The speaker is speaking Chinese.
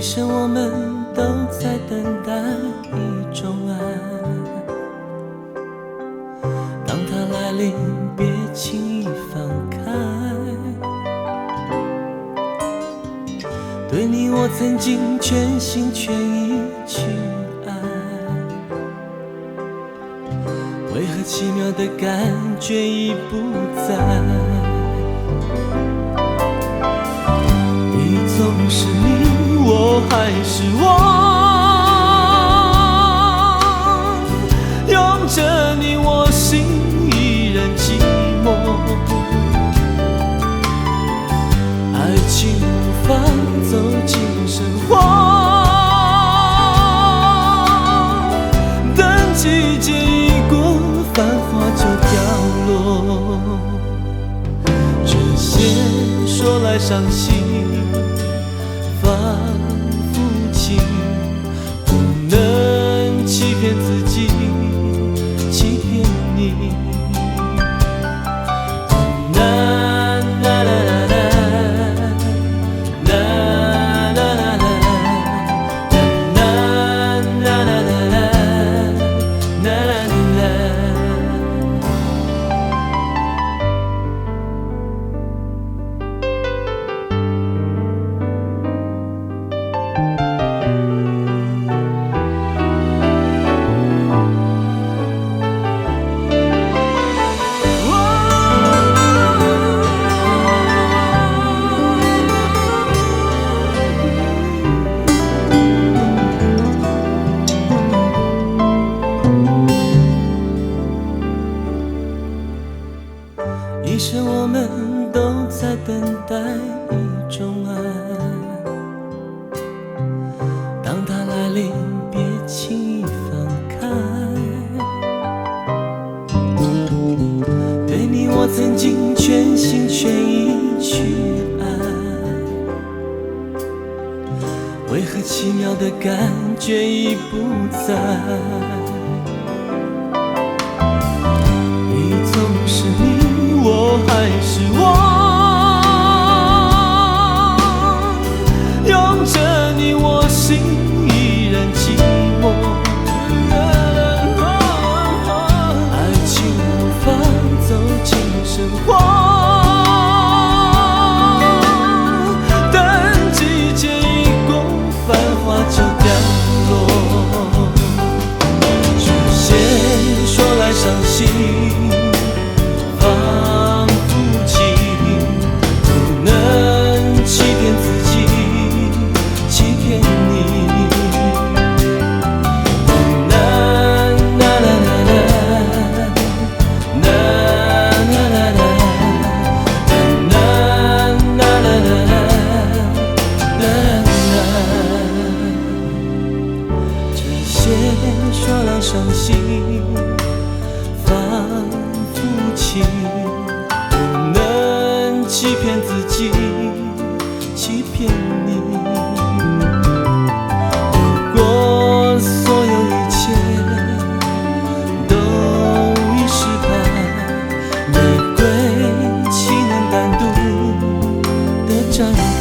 生我们都在等待一种爱，当它来临，别轻易放开。对你我曾经全心全意去爱，为何奇妙的感觉已不在？你总是你，我还是我，拥着你，我心依然寂寞。爱情无法走进生活，等季节一过，繁花就凋落。这些说来伤心，仿佛情，不能欺骗自己，欺骗你。一生我们都在等待一种爱，当它来临，别轻易放开。对你我曾经全心全意去爱，为何奇妙的感觉已不在？你总是你，我还是我，拥着你，我心依然寂寞。爱情无法走进生活，等季节一过，繁花就凋落。这些说来伤心，仿佛情，不能欺骗自己，欺骗你。这些说来伤心，仿佛情，不能欺骗自己，欺骗你。如果所有一切都已失败，玫瑰岂能单独的绽放？